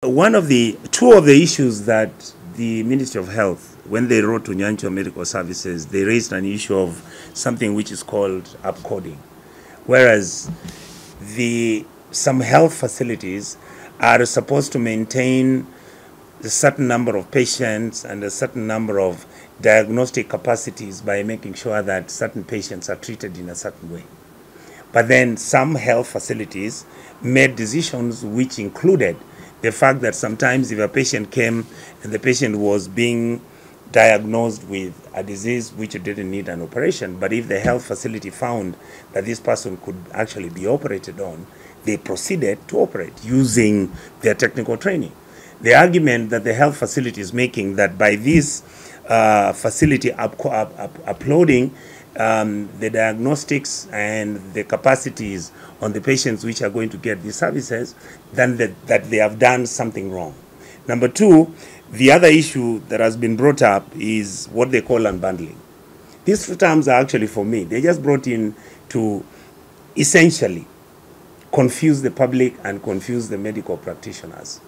Two of the issues that the Ministry of Health, when they wrote to Nyanchwa Medical Services, they raised an issue of something which is called upcoding, whereas some health facilities are supposed to maintain a certain number of patients and a certain number of diagnostic capacities by making sure that certain patients are treated in a certain way. But then some health facilities made decisions which included the fact that sometimes if a patient came and the patient was being diagnosed with a disease which didn't need an operation, but if the health facility found that this person could actually be operated on, they proceeded to operate using their technical training. The argument that the health facility is making that by this facility uploading the diagnostics and the capacities on the patients which are going to get these services, then that they have done something wrong. Number two, the other issue that has been brought up is what they call unbundling. These two terms are actually, for me, they just brought in to essentially confuse the public and confuse the medical practitioners.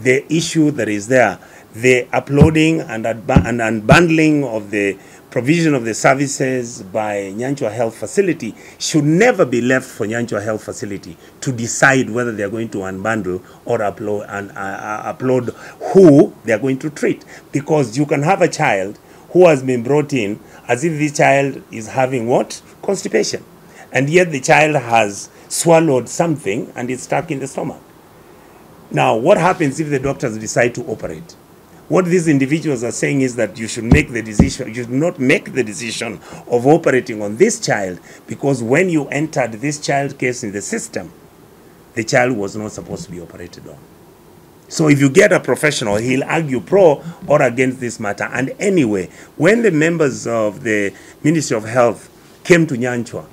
The issue that is there, the uploading and unbundling of the provision of the services by Nyanchwa Health Facility should never be left for Nyanchwa Health Facility to decide whether they are going to unbundle or upload who they are going to treat. Because you can have a child who has been brought in as if this child is having what? Constipation. And yet the child has swallowed something and it's stuck in the stomach. Now, what happens if the doctors decide to operate? What these individuals are saying is that you should make the decision, you should not make the decision of operating on this child, because when you entered this child case in the system, the child was not supposed to be operated on. So if you get a professional, he'll argue pro or against this matter. And anyway, when the members of the Ministry of Health came to Nyanchwa,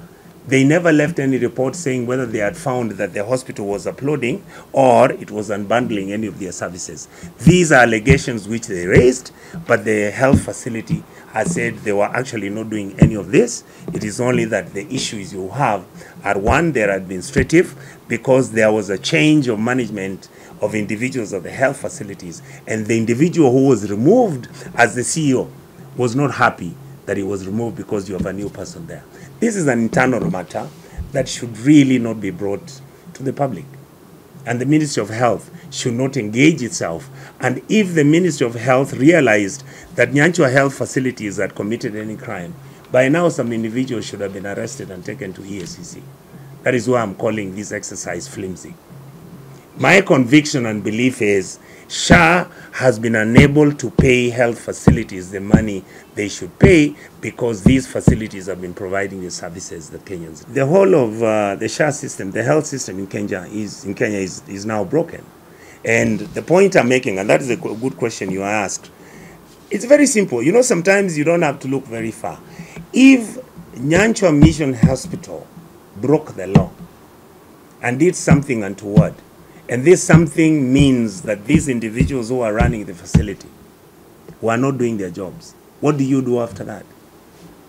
they never left any report saying whether they had found that the hospital was uploading or it was unbundling any of their services. These are allegations which they raised, but the health facility has said they were actually not doing any of this. It is only that the issues you have are, one, they're administrative, because there was a change of management of individuals of the health facilities, and the individual who was removed as the CEO was not happy that he was removed because you have a new person there. This is an internal matter that should really not be brought to the public. And the Ministry of Health should not engage itself. And if the Ministry of Health realized that Nyanchwa Health Facilities had committed any crime, by now some individuals should have been arrested and taken to EACC. That is why I'm calling this exercise flimsy. My conviction and belief is SHA has been unable to pay health facilities the money they should pay because these facilities have been providing the services that Kenyans. The whole of the SHA system, the health system in Kenya is now broken. And the point I'm making, and that is a good question you asked, it's very simple. You know, sometimes you don't have to look very far. If Nyanchwa Mission Hospital broke the law and did something untoward, and this something means that these individuals who are running the facility were not doing their jobs, what do you do after that?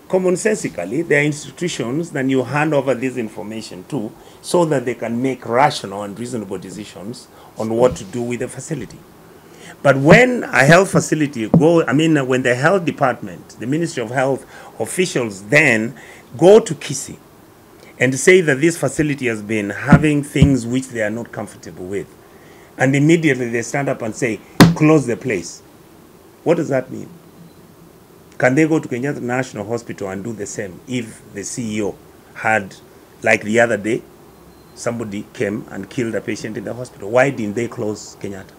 Commonsensically, there are institutions that you hand over this information to so that they can make rational and reasonable decisions on what to do with the facility. But when a health facility when the health department, the Ministry of Health officials then go to Kisii and say that this facility has been having things which they are not comfortable with, and immediately they stand up and say, close the place. What does that mean? Can they go to Kenyatta National Hospital and do the same if the CEO had, like the other day, somebody came and killed a patient in the hospital? Why didn't they close Kenyatta?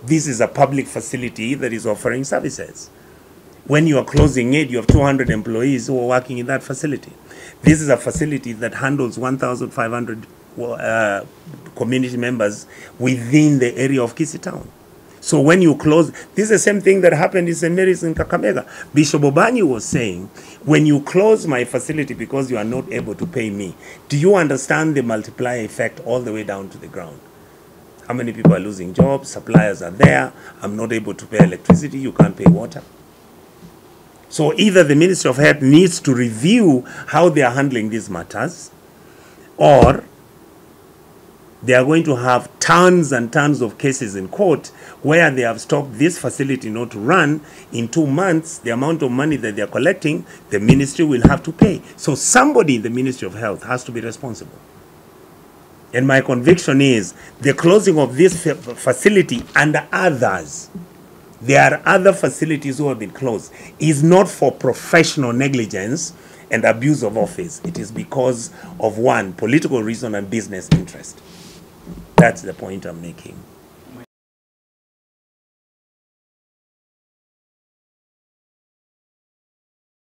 This is a public facility that is offering services. When you are closing it, you have 200 employees who are working in that facility. This is a facility that handles 1,500 community members within the area of Kisii town. So when you close, this is the same thing that happened in St. Mary's in Kakamega. Bishop Obanyi was saying, when you close my facility because you are not able to pay me, do you understand the multiplier effect all the way down to the ground? How many people are losing jobs? Suppliers are there. I'm not able to pay electricity. You can't pay water. So either the Ministry of Health needs to review how they are handling these matters, or they are going to have tons and tons of cases in court where they have stopped this facility not to run. In 2 months, the amount of money that they are collecting, the ministry will have to pay. So somebody in the Ministry of Health has to be responsible. And my conviction is the closing of this facility and others, there are other facilities who have been closed, is not for professional negligence and abuse of office. It is because of one, political reason and business interest. That's the point I'm making.